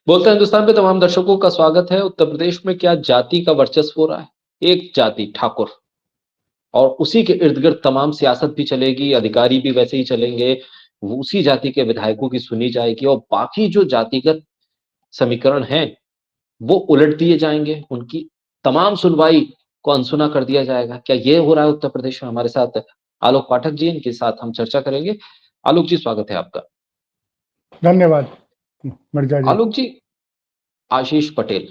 बोलते हिंदुस्तान पे तमाम दर्शकों का स्वागत है। उत्तर प्रदेश में क्या जाति का वर्चस्व हो रहा है? एक जाति ठाकुर, और उसी के इर्द गिर्द तमाम सियासत भी चलेगी, अधिकारी भी वैसे ही चलेंगे। वो उसी जाति के विधायकों की सुनी जाएगी और बाकी जो जातिगत समीकरण हैं वो उलट दिए जाएंगे, उनकी तमाम सुनवाई को अनसुना कर दिया जाएगा। क्या ये हो रहा है उत्तर प्रदेश में? हमारे साथ आलोक पाठक जी, इनके साथ हम चर्चा करेंगे। आलोक जी, स्वागत है आपका। धन्यवाद मिर्जा जी। आलोक जी, आशीष पटेल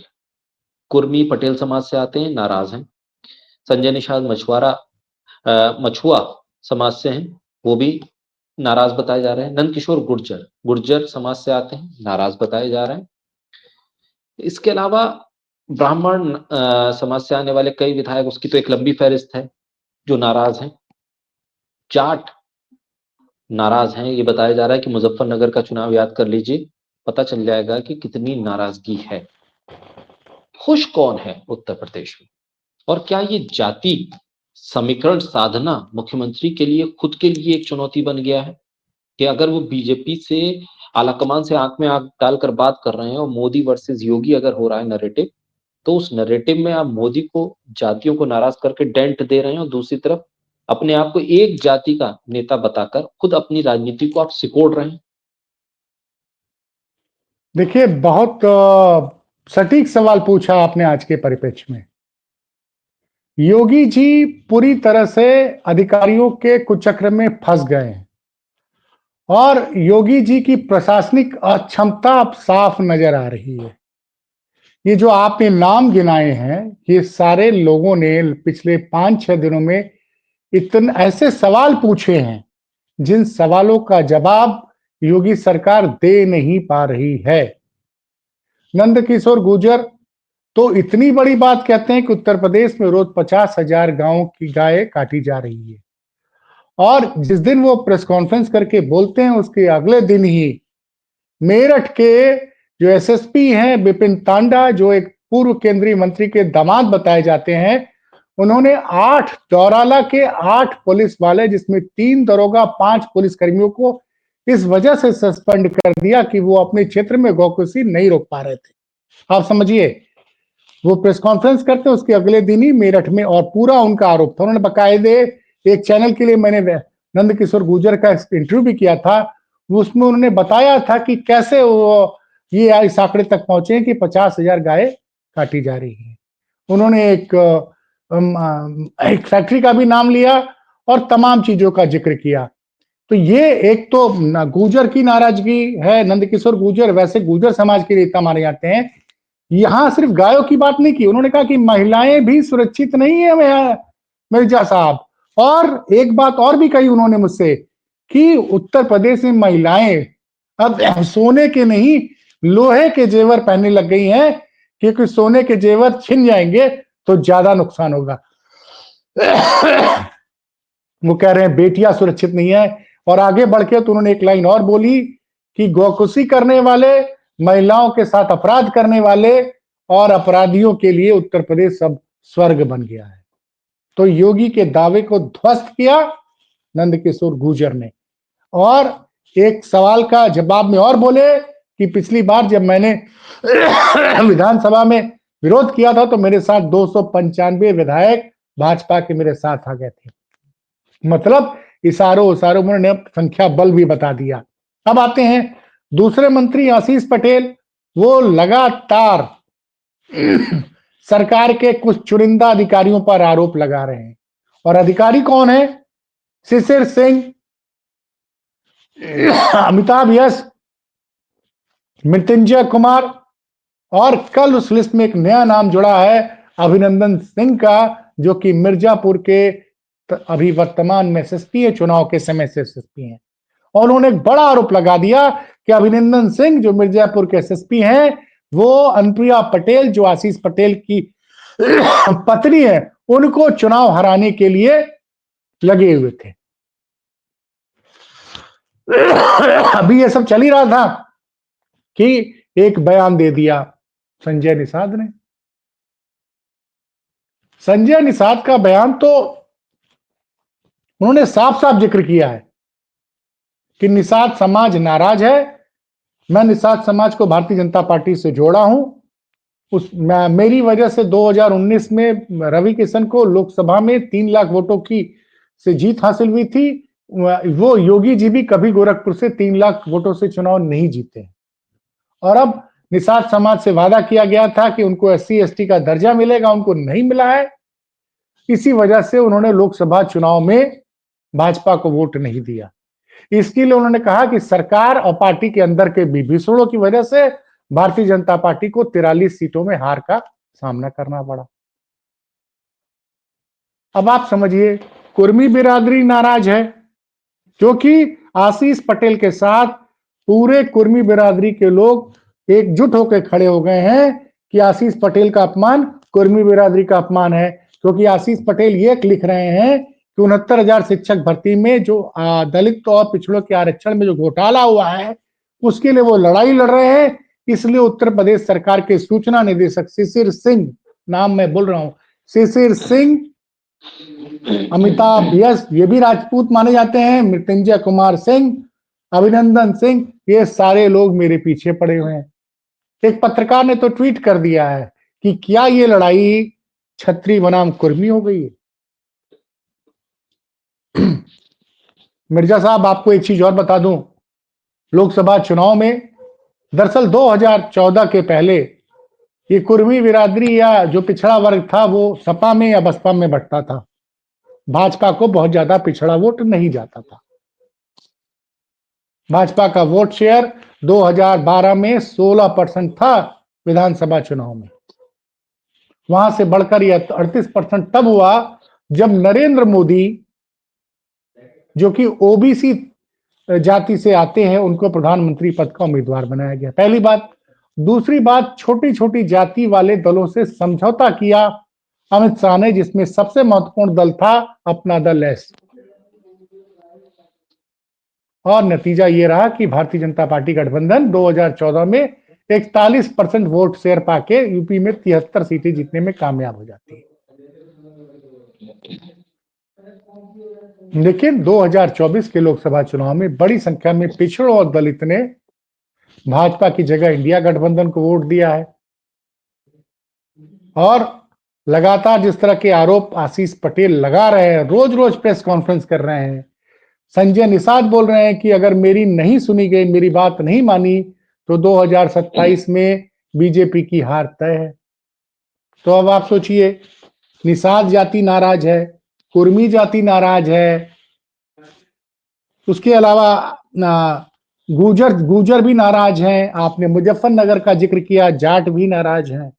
कुर्मी पटेल समाज से आते हैं, नाराज हैं। संजय निषाद मछुआ समाज से हैं, वो भी नाराज बताए जा रहे हैं। नंद किशोर गुर्जर गुर्जर समाज से आते हैं, नाराज बताए जा रहे हैं। इसके अलावा ब्राह्मण समाज से आने वाले कई विधायक, उसकी तो एक लंबी फहरिस्त है, जो नाराज हैं। जाट नाराज हैं। ये बताया जा रहा है कि मुजफ्फरनगर का चुनाव याद कर लीजिए, पता चल जाएगा कि कितनी नाराजगी है। खुश कौन है उत्तर प्रदेश में? और क्या ये जाति समीकरण साधना मुख्यमंत्री के लिए, खुद के लिए एक चुनौती बन गया है कि अगर वो बीजेपी से, आलाकमान से आंख में आंख डालकर बात कर रहे हैं और मोदी वर्सेस योगी अगर हो रहा है नैरेटिव, तो उस नैरेटिव में आप मोदी को, जातियों को नाराज करके डेंट दे रहे हैं और दूसरी तरफ अपने आप को एक जाति का नेता बताकर खुद अपनी राजनीति को आप सिकोड़ रहे हैं। देखिए, बहुत सटीक सवाल पूछा आपने आज के परिप्रेक्ष्य में। योगी जी पूरी तरह से अधिकारियों के कुचक्र में फंस गए हैं और योगी जी की प्रशासनिक अक्षमता अब साफ नजर आ रही है। ये जो आपने नाम गिनाए हैं, ये सारे लोगों ने पिछले 5-6 दिनों में इतने ऐसे सवाल पूछे हैं जिन सवालों का जवाब योगी सरकार दे नहीं पा रही है। नंद किशोर गुर्जर तो इतनी बड़ी बात कहते हैं कि उत्तर प्रदेश में रोज 50,000 गांवों की गाय काटी जा रही है, और जिस दिन वो प्रेस कॉन्फ्रेंस करके बोलते हैं उसके अगले दिन ही मेरठ के जो एसएसपी हैं विपिन तांडा, जो एक पूर्व केंद्रीय मंत्री के दामाद बताए जाते हैं, उन्होंने 8 दौराला के 8 पुलिस वाले, जिसमें 3 दरोगा 5 पुलिसकर्मियों को इस वजह से सस्पेंड कर दिया कि वो अपने क्षेत्र में गौकुशी नहीं रोक पा रहे थे। आप समझिए, वो प्रेस कॉन्फ्रेंस करते उसके अगले दिन ही मेरठ में, और पूरा उनका आरोप था। उन्होंने बकायदे एक चैनल के लिए, मैंने नंद किशोर गुर्जर का इंटरव्यू भी किया था, उसमें उन्होंने बताया था कि कैसे वो ये इस आंकड़े तक पहुंचे कि 50,000 गाय काटी जा रही है। उन्होंने एक फैक्ट्री का भी नाम लिया और तमाम चीजों का जिक्र किया। तो ये एक तो गुर्जर की नाराजगी है। नंद किशोर गुर्जर वैसे गुर्जर समाज के नेता माने जाते हैं। यहां सिर्फ गायों की बात नहीं की, उन्होंने कहा कि महिलाएं भी सुरक्षित नहीं है मिर्जा साहब। और एक बात और भी कही उन्होंने मुझसे कि उत्तर प्रदेश में महिलाएं अब सोने के नहीं, लोहे के जेवर पहनने लग गई हैं, क्योंकि सोने के जेवर छिन जाएंगे तो ज्यादा नुकसान होगा। वो कह रहे हैं बेटियां सुरक्षित नहीं है। और आगे बढ़ के तो उन्होंने एक लाइन और बोली कि गौकुशी करने वाले, महिलाओं के साथ अपराध करने वाले और अपराधियों के लिए उत्तर प्रदेश अब स्वर्ग बन गया है। तो योगी के दावे को ध्वस्त किया नंद किशोर गुर्जर ने। और एक सवाल का जवाब में और बोले कि पिछली बार जब मैंने विधानसभा में विरोध किया था तो मेरे साथ 295 विधायक भाजपा के मेरे साथ आ गए थे। मतलब इशारों उन्होंने संख्या बल भी बता दिया। अब आते हैं दूसरे मंत्री आशीष पटेल। वो लगातार सरकार के कुछ चुनिंदा अधिकारियों पर आरोप लगा रहे हैं। और अधिकारी कौन है? शिशिर सिंह, अमिताभ यश, मृत्युंजय कुमार, और कल उस लिस्ट में एक नया नाम जुड़ा है, अभिनंदन सिंह का, जो कि मिर्जापुर के अभी वर्तमान में एसएसपी है, चुनाव के समय से एसएसपी हैं। और उन्होंने एक बड़ा आरोप लगा दिया कि अभिनंदन सिंह जो मिर्जापुर के एसएसपी हैं, वो अनुप्रिया पटेल जो आशीष पटेल की पत्नी है, उनको चुनाव हराने के लिए लगे हुए थे। अभी ये सब चल ही रहा था कि एक बयान दे दिया संजय निषाद ने। संजय निषाद का बयान तो उन्होंने साफ साफ जिक्र किया है कि निषाद समाज नाराज है मैं निषाद समाज को भारतीय जनता पार्टी से जोड़ा हूं। मेरी वजह से 2019 में रवि किशन को लोकसभा में 3 लाख वोटों की से जीत हासिल हुई थी। वो योगी जी भी कभी गोरखपुर से 3 लाख वोटों से चुनाव नहीं जीते। और अब निषाद समाज से वादा किया गया था कि उनको एससी एसटी का दर्जा मिलेगा, उनको नहीं मिला है। इसी वजह से उन्होंने लोकसभा चुनाव में भाजपा को वोट नहीं दिया। इसके लिए उन्होंने कहा कि सरकार और पार्टी के अंदर के विभीषणों की वजह से भारतीय जनता पार्टी को 43 सीटों में हार का सामना करना पड़ा। अब आप समझिए, कुर्मी बिरादरी नाराज है, क्योंकि आशीष पटेल के साथ पूरे कुर्मी बिरादरी के लोग एकजुट होकर खड़े हो गए हैं कि आशीष पटेल का अपमान कुर्मी बिरादरी का अपमान है। क्योंकि आशीष पटेल ये लिख रहे हैं कि 69,000 शिक्षक भर्ती में जो दलित और पिछड़ों के आरक्षण में जो घोटाला हुआ है, उसके लिए वो लड़ाई लड़ रहे हैं। इसलिए उत्तर प्रदेश सरकार के सूचना निदेशक शिशिर सिंह, नाम मैं बोल रहा हूं, शिशिर सिंह, अमिताभ यश, ये भी राजपूत माने जाते हैं, मृत्युंजय कुमार सिंह, अभिनंदन सिंह, ये सारे लोग मेरे पीछे पड़े हुए हैं। एक पत्रकार ने तो ट्वीट कर दिया है कि क्या ये लड़ाई छत्री बनाम कुर्मी हो गई है। मिर्जा साहब, आपको एक चीज और बता दूं, लोकसभा चुनाव में दरअसल 2014 के पहले ये कुर्मी बिरादरी या जो पिछड़ा वर्ग था वो सपा में या बसपा में बंटता था। भाजपा को बहुत ज्यादा पिछड़ा वोट नहीं जाता था। भाजपा का वोट शेयर 2012 में 16% था विधानसभा चुनाव में। वहां से बढ़कर यह 38% तब हुआ जब नरेंद्र मोदी, जो कि ओबीसी जाति से आते हैं, उनको प्रधानमंत्री पद का उम्मीदवार बनाया गया। पहली बात। दूसरी बात, छोटी छोटी जाति वाले दलों से समझौता किया अमित शाह ने, जिसमें सबसे महत्वपूर्ण दल था अपना दल एस। और नतीजा ये रहा कि भारतीय जनता पार्टी गठबंधन 2014 में 41% वोट शेयर पाके यूपी में 73 सीटें जीतने में कामयाब हो जाती है। लेकिन 2024 के लोकसभा चुनाव में बड़ी संख्या में पिछड़ों और दलित ने भाजपा की जगह इंडिया गठबंधन को वोट दिया है। और लगातार जिस तरह के आरोप आशीष पटेल लगा रहे हैं, रोज रोज प्रेस कॉन्फ्रेंस कर रहे हैं, संजय निषाद बोल रहे हैं कि अगर मेरी नहीं सुनी गई, मेरी बात नहीं मानी, तो 2027 में बीजेपी की हार तय है। तो अब आप सोचिए, निषाद जाति नाराज है, कुर्मी जाति नाराज है, उसके अलावा गुजर भी नाराज हैं। आपने मुजफ्फरनगर का जिक्र किया, जाट भी नाराज हैं,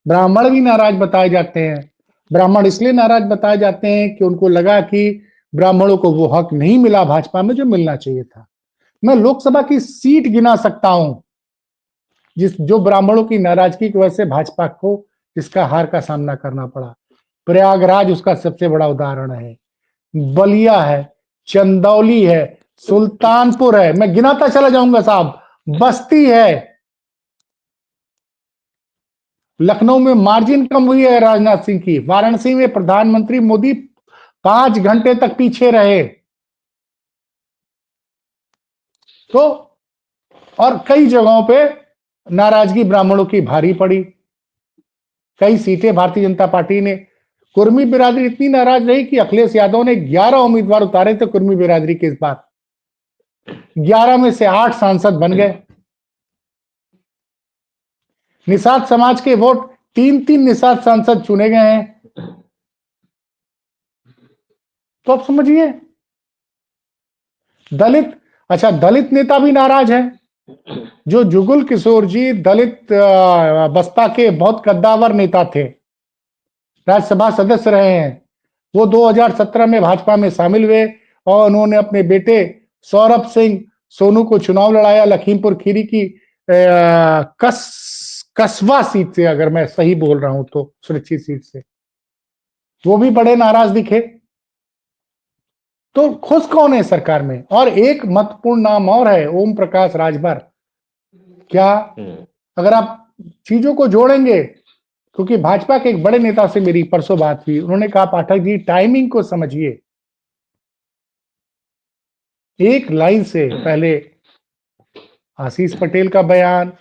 ब्राह्मण भी नाराज बताए जाते हैं। ब्राह्मण इसलिए नाराज बताए जाते हैं कि उनको लगा कि ब्राह्मणों को वो हक नहीं मिला भाजपा में जो मिलना चाहिए था। मैं लोकसभा की सीट गिना सकता हूं जो ब्राह्मणों की नाराजगी की वजह से भाजपा को इसका हार का सामना करना पड़ा। प्रयागराज उसका सबसे बड़ा उदाहरण है, बलिया है, चंदौली है, सुल्तानपुर है, मैं गिनाता चला जाऊंगा साहब, बस्ती है। लखनऊ में मार्जिन कम हुई है राजनाथ सिंह की। वाराणसी में प्रधानमंत्री मोदी 5 घंटे तक पीछे रहे। तो और कई जगहों पे नाराजगी ब्राह्मणों की भारी पड़ी। कई सीटें भारतीय जनता पार्टी ने, कुर्मी बिरादरी इतनी नाराज रही कि अखिलेश यादव ने 11 उम्मीदवार उतारे थे कुर्मी बिरादरी के। इस बार 11 में से 8 सांसद बन गए। निषाद समाज के वोट 3-3 निषाद सांसद चुने गए हैं। तो आप समझिए, दलित, अच्छा दलित नेता भी नाराज है। जो जुगुल किशोर जी दलित बसपा के बहुत कद्दावर नेता थे, राज्यसभा सदस्य रहे हैं, वो 2017 में भाजपा में शामिल हुए और उन्होंने अपने बेटे सौरभ सिंह सोनू को चुनाव लड़ाया लखीमपुर खीरी की कसबा सीट से, अगर मैं सही बोल रहा हूं तो सुरक्षित सीट से। वो भी बड़े नाराज दिखे। तो खुश कौन है सरकार में? और एक महत्वपूर्ण नाम और है, ओम प्रकाश राजभर। क्या अगर आप चीजों को जोड़ेंगे, क्योंकि भाजपा के एक बड़े नेता से मेरी परसों बात हुई, उन्होंने कहा पाठक जी टाइमिंग को समझिए। एक लाइन से पहले आशीष पटेल का बयान,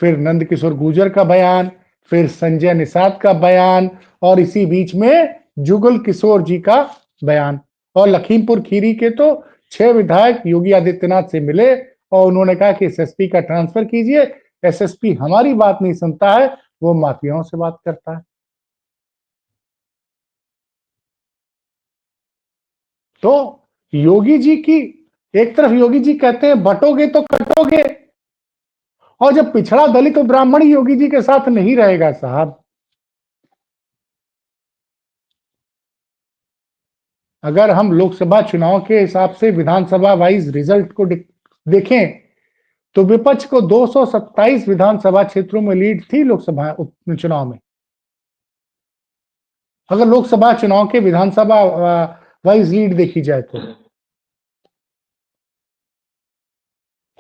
फिर नंदकिशोर गुर्जर का बयान, फिर संजय निषाद का बयान, और इसी बीच में जुगल किशोर जी का बयान। और लखीमपुर खीरी के तो 6 विधायक योगी आदित्यनाथ से मिले और उन्होंने कहा कि एसएसपी का ट्रांसफर कीजिए, एसएसपी हमारी बात नहीं सुनता है, वो माफियाओं से बात करता है। तो योगी जी की, एक तरफ योगी जी कहते हैं बटोगे तो कटोगे, और जब पिछड़ा दलित और ब्राह्मण योगी जी के साथ नहीं रहेगा साहब, अगर हम लोकसभा चुनाव के हिसाब से विधानसभा वाइज रिजल्ट को देखें तो विपक्ष को 227 विधानसभा क्षेत्रों में लीड थी लोकसभा चुनाव में। अगर लोकसभा चुनाव के विधानसभा वाइज लीड देखी जाए तो,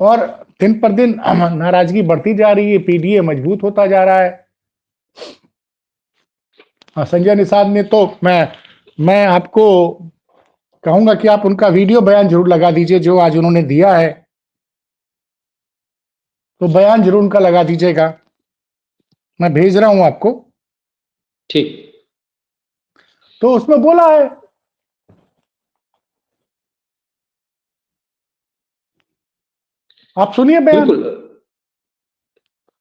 और दिन पर दिन नाराजगी बढ़ती जा रही है, पीडीए मजबूत होता जा रहा है। संजय निषाद ने तो मैं आपको कहूंगा कि आप उनका वीडियो बयान जरूर लगा दीजिए जो आज उन्होंने दिया है, तो बयान जरूर उनका लगा दीजिएगा, मैं भेज रहा हूं आपको। ठीक। तो उसमें बोला है, आप सुनिए बयान। बिल्कुल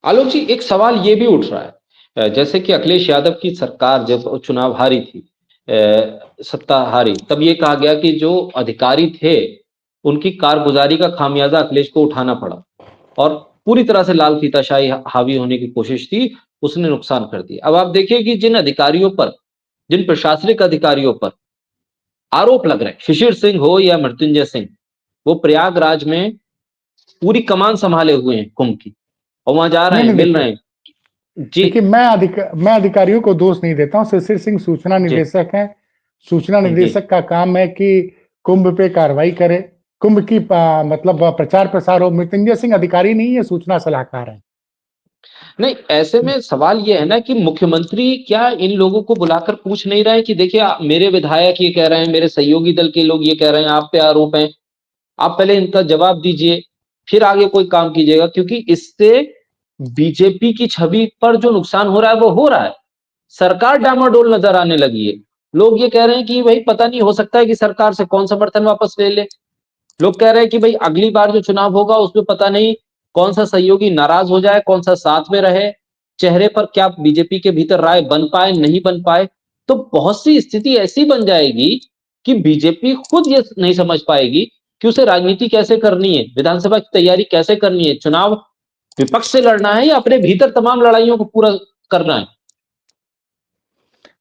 आलोक जी, एक सवाल ये भी उठ रहा है, जैसे कि अखिलेश यादव की सरकार जब चुनाव हारी थी, सत्ता हारी, तब ये कहा गया कि जो अधिकारी थे उनकी कारगुजारी का खामियाजा अखिलेश को उठाना पड़ा, और पूरी तरह से लाल फीताशाही हावी होने की कोशिश थी, उसने नुकसान कर दिया। अब आप देखिए कि जिन अधिकारियों पर, जिन प्रशासनिक अधिकारियों पर आरोप लग रहे हैं, शिशिर सिंह हो या मृत्युंजय सिंह, वो प्रयागराज में पूरी कमान संभाले हुए हैं कुंभ की, और वहां जा रहे नहीं हैं, नहीं, मिल देखिए रहे हैं जी। देखिए, मैं अधिकारियों को दोष नहीं देता हूं। शिशिर सिंह सूचना जी निदेशक हैं। सूचना जी निदेशक का काम है कि कुंभ पे कार्रवाई करे, कुंभ की मतलब प्रचार प्रसार हो। मृत्युंजय सिंह अधिकारी नहीं है, सूचना सलाहकार है। नहीं, ऐसे में सवाल ये है ना कि मुख्यमंत्री क्या इन लोगों को बुलाकर पूछ नहीं रहे कि देखिए मेरे विधायक ये कह रहे हैं, मेरे सहयोगी दल के लोग ये कह रहे हैं, आप पे आरोप हैं, आप पहले इनका जवाब दीजिए, फिर आगे कोई काम कीजिएगा, क्योंकि इससे बीजेपी की छवि पर जो नुकसान हो रहा है वो हो रहा है। सरकार डामाडोल नजर आने लगी है। लोग ये कह रहे हैं कि भाई पता नहीं, हो सकता है कि सरकार से कौन समर्थन वापस ले ले। लोग कह रहे हैं कि भाई अगली बार जो चुनाव होगा उसमें पता नहीं कौन सा सहयोगी नाराज हो जाए, कौन सा साथ में रहे, चेहरे पर क्या बीजेपी के भीतर राय बन पाए नहीं बन पाए। तो बहुत सी स्थिति ऐसी बन जाएगी कि बीजेपी खुद ये नहीं समझ पाएगी कि उसे राजनीति कैसे करनी है, विधानसभा की तैयारी कैसे करनी है, चुनाव विपक्ष से लड़ना है या अपने भीतर तमाम लड़ाइयों को पूरा करना है।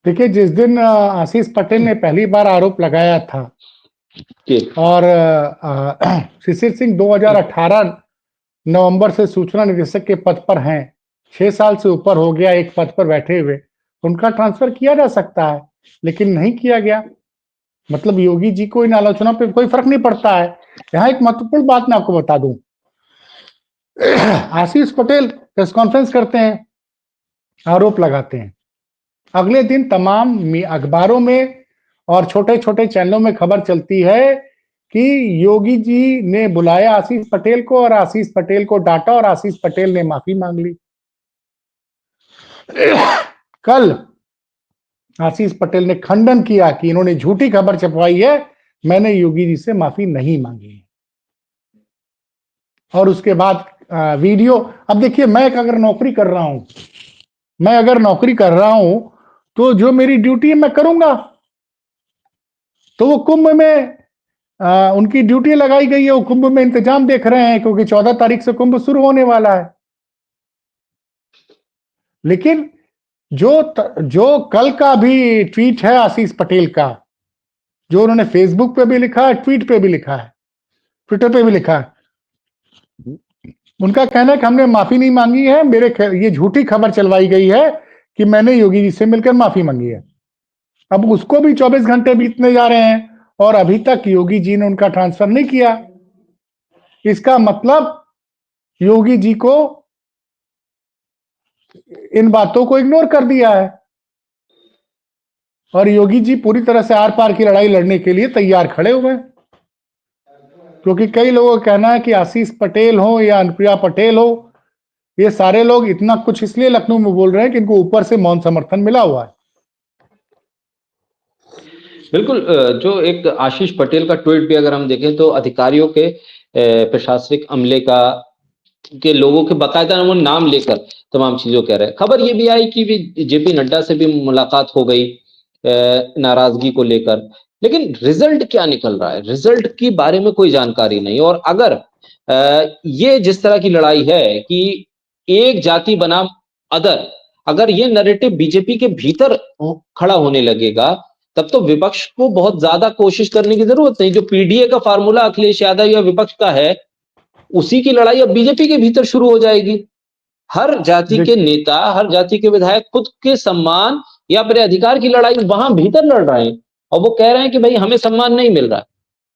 देखिए, जिस दिन आशीष पटेल ने पहली बार आरोप लगाया था, कि और शिशिर सिंह 2018 नवंबर से सूचना निदेशक के पद पर हैं, 6 साल से ऊपर हो गया एक पद पर बैठे हुए, उनका ट्रांसफर किया जा सकता है, लेकिन नहीं किया गया। मतलब योगी जी को इन आलोचनाओं पे कोई फर्क नहीं पड़ता है। यहाँ एक महत्वपूर्ण बात मैं आपको बता दूं, आशीष पटेल प्रेस कॉन्फ्रेंस करते हैं, आरोप लगाते हैं, अगले दिन तमाम अखबारों में और छोटे छोटे चैनलों में खबर चलती है कि योगी जी ने बुलाया आशीष पटेल को और आशीष पटेल को डांटा और आशीष पटेल ने माफी मांग ली। कल आशीष पटेल ने खंडन किया कि इन्होंने झूठी खबर छपवाई है, मैंने योगी जी से माफी नहीं मांगी। और उसके बाद वीडियो, अब देखिए, मैं अगर नौकरी कर रहा हूं, मैं अगर नौकरी कर रहा हूं तो जो मेरी ड्यूटी है मैं करूंगा। तो वो कुंभ में उनकी ड्यूटी लगाई गई है, वो कुंभ में इंतजाम देख रहे हैं, क्योंकि 14 तारीख से कुंभ शुरू होने वाला है। लेकिन जो कल का भी ट्वीट है आशीष पटेल का, जो उन्होंने फेसबुक पे भी लिखा है, ट्वीट पे भी लिखा है, ट्विटर पे भी लिखा है, उनका कहना है कि हमने माफी नहीं मांगी है, ये झूठी खबर चलवाई गई है कि मैंने योगी जी से मिलकर माफी मांगी है। अब उसको भी 24 घंटे बीतने जा रहे हैं और अभी तक योगी जी ने उनका ट्रांसफर नहीं किया। इसका मतलब योगी जी को इन बातों को इग्नोर कर दिया है, और योगी जी पूरी तरह से आर पार की लड़ाई लड़ने के लिए तैयार खड़े हुए हैं। क्योंकि कई लोगों का कहना है कि आशीष पटेल हो या अनुप्रिया पटेल हो, ये सारे लोग इतना कुछ इसलिए लखनऊ में बोल रहे हैं कि इनको ऊपर से मौन समर्थन मिला हुआ है। बिल्कुल, जो एक आशीष पटेल का ट्वीट भी अगर हम देखें तो अधिकारियों के प्रशासनिक अमले का के लोगों के बाकायदा वो नाम लेकर तमाम चीजों कह रहे हैं। खबर ये भी आई कि भी जेपी नड्डा से भी मुलाकात हो गई नाराजगी को लेकर, लेकिन रिजल्ट क्या निकल रहा है, रिजल्ट के बारे में कोई जानकारी नहीं। और अगर ये जिस तरह की लड़ाई है कि एक जाति बनाम अदर, अगर ये नैरेटिव बीजेपी के भीतर खड़ा होने लगेगा तब तो विपक्ष को बहुत ज्यादा कोशिश करने की जरूरत नहीं। जो पीडीए का फार्मूला अखिलेश यादव या विपक्ष का है, उसी की लड़ाई अब बीजेपी के भीतर शुरू हो जाएगी। हर जाति के नेता, हर जाति के विधायक खुद के सम्मान या अपने अधिकार की लड़ाई वहां भीतर लड़ रहे हैं और वो कह रहे हैं कि भाई हमें सम्मान नहीं मिल रहा।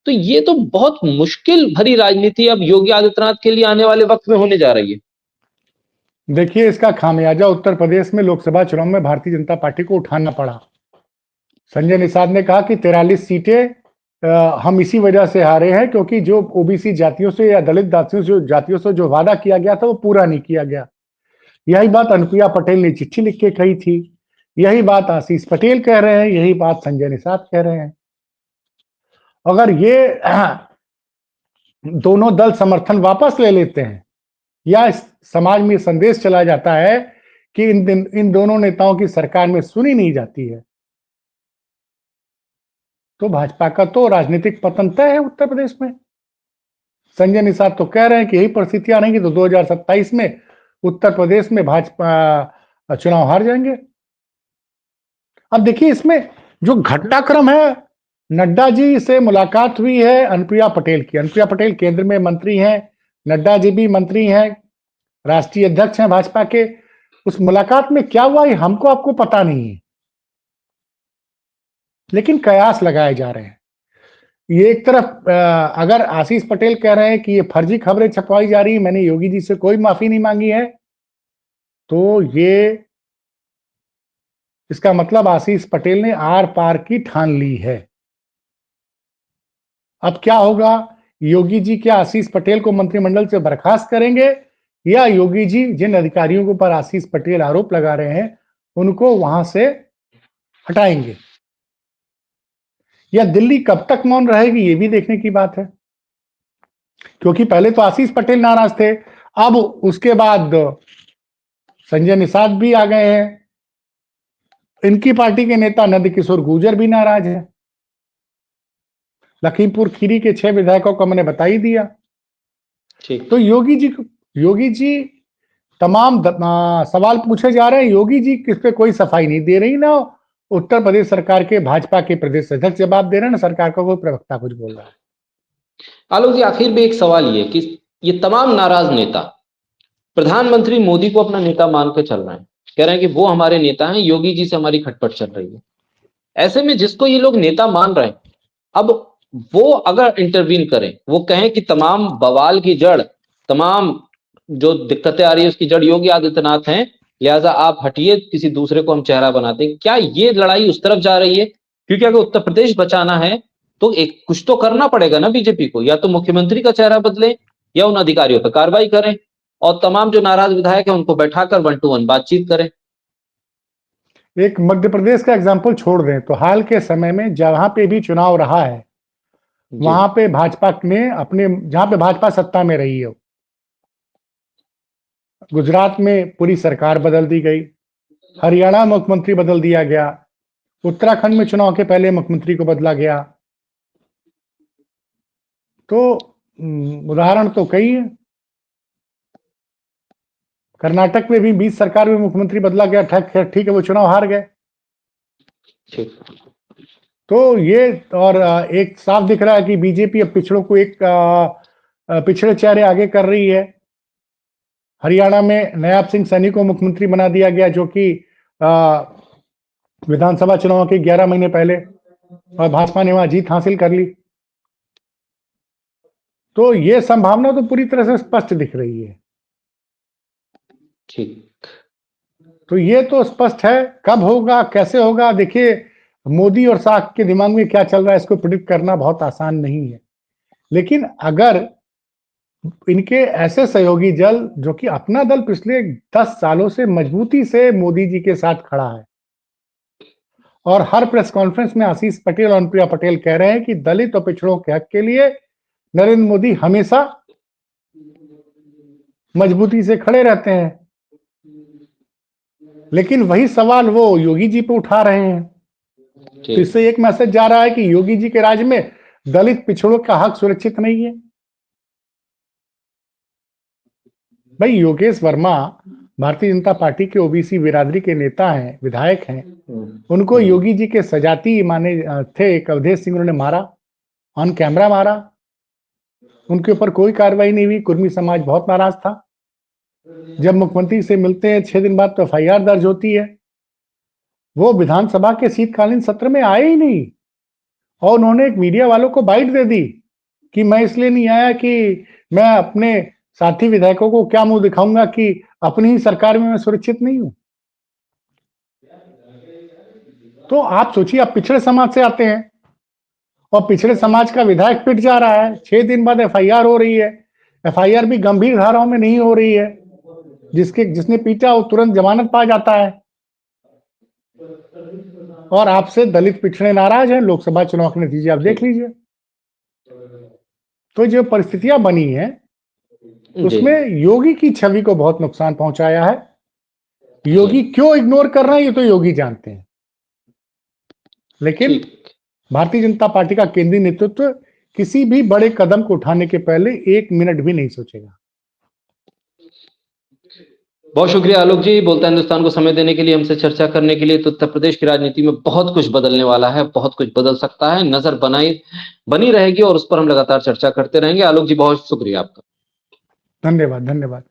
तो ये तो बहुत मुश्किल भरी राजनीति अब योगी आदित्यनाथ के लिए आने वाले वक्त में होने जा रही है। देखिए, इसका खामियाजा उत्तर प्रदेश में लोकसभा चुनाव में भारतीय जनता पार्टी को उठाना पड़ा। संजय निषाद ने कहा कि 43 सीटें हम इसी वजह से हारे हैं क्योंकि जो ओबीसी जातियों से या दलित जातियों से जो वादा किया गया था वो पूरा नहीं किया गया। यही बात अनुप्रिया पटेल ने चिट्ठी लिख के कही थी, यही बात आशीष पटेल कह रहे हैं, यही बात संजय निषाद कह रहे हैं। अगर ये दोनों दल समर्थन वापस ले लेते हैं या इस समाज में संदेश चला जाता है कि इन दोनों नेताओं की सरकार में सुनी नहीं जाती है, तो भाजपा का तो राजनीतिक पतन तय है उत्तर प्रदेश में। संजय निषाद तो कह रहे हैं कि यही परिस्थितियां रहेंगी तो 2027 में उत्तर प्रदेश में भाजपा चुनाव हार जाएंगे। अब देखिए, इसमें जो घटनाक्रम है, नड्डा जी से मुलाकात हुई है अनुप्रिया पटेल की। अनुप्रिया पटेल केंद्र में मंत्री हैं, नड्डा जी भी मंत्री हैं, राष्ट्रीय अध्यक्ष हैं भाजपा के। उस मुलाकात में क्या हुआ ये हमको आपको पता नहीं है, लेकिन कयास लगाए जा रहे हैं। ये एक तरफ अगर आशीष पटेल कह रहे हैं कि ये फर्जी खबरें छपवाई जा रही है, मैंने योगी जी से कोई माफी नहीं मांगी है, तो ये इसका मतलब आशीष पटेल ने आर पार की ठान ली है। अब क्या होगा, योगी जी क्या आशीष पटेल को मंत्रिमंडल से बर्खास्त करेंगे या योगी जी जिन अधिकारियों के ऊपर आशीष पटेल आरोप लगा रहे हैं उनको वहां से हटाएंगे, या दिल्ली कब तक मौन रहेगी ये भी देखने की बात है। क्योंकि पहले तो आशीष पटेल नाराज थे, अब उसके बाद संजय निषाद भी आ गए हैं, इनकी पार्टी के नेता नंदकिशोर गुर्जर भी नाराज है। लखीमपुर खीरी के 6 विधायकों को मैंने बता ही दिया। तो योगी जी तमाम सवाल पूछे जा रहे हैं, योगी जी किस पे कोई सफाई नहीं दे रही, ना उत्तर प्रदेश सरकार के भाजपा के प्रदेश अध्यक्ष जवाब दे रहे हैं, ना सरकार का कोई प्रवक्ता कुछ बोल रहा है। आलोक जी, आखिर में एक सवाल ये कि ये तमाम नाराज नेता प्रधानमंत्री मोदी को अपना नेता मानकर चल रहे हैं, कह रहे हैं कि वो हमारे नेता हैं, योगी जी से हमारी खटपट चल रही है। ऐसे में जिसको ये लोग नेता मान रहे हैं, अब वो अगर इंटरवीन करें, वो कहें कि तमाम बवाल की जड़, तमाम जो दिक्कतें आ रही है उसकी जड़ योगी आदित्यनाथ हैं, लिहाजा आप हटिए, किसी दूसरे को हम चेहरा बनाते हैं, क्या ये लड़ाई उस तरफ जा रही है? क्योंकि अगर उत्तर प्रदेश बचाना है तो एक कुछ तो करना पड़ेगा ना बीजेपी को, या तो मुख्यमंत्री का चेहरा बदले या उन अधिकारियों पर कार्रवाई करें और तमाम जो नाराज विधायक हैं उनको बैठाकर 1 to 1 बातचीत करें। एक मध्य प्रदेश का एग्जाम्पल छोड़ दें तो हाल के समय में जहां पे भी चुनाव रहा है वहां पे भाजपा ने अपने, जहां पे भाजपा सत्ता में रही है, गुजरात में पूरी सरकार बदल दी गई, हरियाणा में मुख्यमंत्री बदल दिया गया, उत्तराखंड में चुनाव के पहले मुख्यमंत्री को बदला गया। तो उदाहरण तो कई है। कर्नाटक में भी बीच सरकार में मुख्यमंत्री बदला गया, ठीक है, वो चुनाव हार गए। तो ये और एक साफ दिख रहा है कि बीजेपी अब पिछड़ों को एक पिछड़े चेहरे आगे कर रही है। हरियाणा में नायब सिंह सैनी को मुख्यमंत्री बना दिया गया, जो कि विधानसभा चुनाव के 11 महीने पहले, और भाजपा ने वहां जीत हासिल कर ली। तो ये संभावना तो पूरी तरह से स्पष्ट दिख रही है। ठीक, तो ये तो स्पष्ट है, कब होगा कैसे होगा, देखिए मोदी और शाह के दिमाग में क्या चल रहा है इसको प्रिडिक्ट करना बहुत आसान नहीं है। लेकिन अगर इनके ऐसे सहयोगी दल जो कि अपना दल पिछले 10 सालों से मजबूती से मोदी जी के साथ खड़ा है और हर प्रेस कॉन्फ्रेंस में आशीष पटेल और अनुप्रिया पटेल कह रहे हैं कि दलित और पिछड़ों के हक के लिए नरेंद्र मोदी हमेशा मजबूती से खड़े रहते हैं, लेकिन वही सवाल वो योगी जी पे उठा रहे हैं। तो इससे एक मैसेज जा रहा है कि योगी जी के राज में दलित पिछड़ों का हक सुरक्षित नहीं है। भाई योगेश वर्मा भारतीय जनता पार्टी के ओबीसी बिरादरी के नेता हैं, विधायक हैं। उनको योगी जी के सजाती माने थे। एक अवधेश सिंह उन्होंने मारा, ऑन कैमरा मारा, उनके ऊपर कोई कार्रवाई नहीं हुई। कुर्मी समाज बहुत नाराज था। जब मुख्यमंत्री से मिलते हैं 6 दिन बाद तो एफआईआर दर्ज होती है। वो विधानसभा के शीतकालीन सत्र में आए ही नहीं और उन्होंने एक मीडिया वालों को बाइट दे दी कि मैं इसलिए नहीं आया कि मैं अपने साथी विधायकों को क्या मुंह दिखाऊंगा कि अपनी ही सरकार में मैं सुरक्षित नहीं हूं। तो आप सोचिए, आप पिछड़े समाज से आते हैं और पिछड़े समाज का विधायक पिट जा रहा है, 6 दिन बाद एफआईआर हो रही है। एफआईआर भी गंभीर धाराओं में नहीं हो रही है, जिसने पीटा वो तुरंत जमानत पा जाता है। और आपसे दलित पिछड़े नाराज हैं। लोकसभा चुनाव के नतीजे आप देख लीजिए। तो जो परिस्थितियां बनी है उसमें योगी की छवि को बहुत नुकसान पहुंचाया है। योगी क्यों इग्नोर कर रहे हैं ये तो योगी जानते हैं, लेकिन भारतीय जनता पार्टी का केंद्रीय नेतृत्व किसी भी बड़े कदम को उठाने के पहले 1 मिनट भी नहीं सोचेगा। बहुत शुक्रिया आलोक जी, बोलता हिंदुस्तान को समय देने के लिए, हमसे चर्चा करने के लिए। तो उत्तर प्रदेश की राजनीति में बहुत कुछ बदलने वाला है, बहुत कुछ बदल सकता है, नजर बनी रहेगी और उस पर हम लगातार चर्चा करते रहेंगे। आलोक जी बहुत शुक्रिया आपका। धन्यवाद।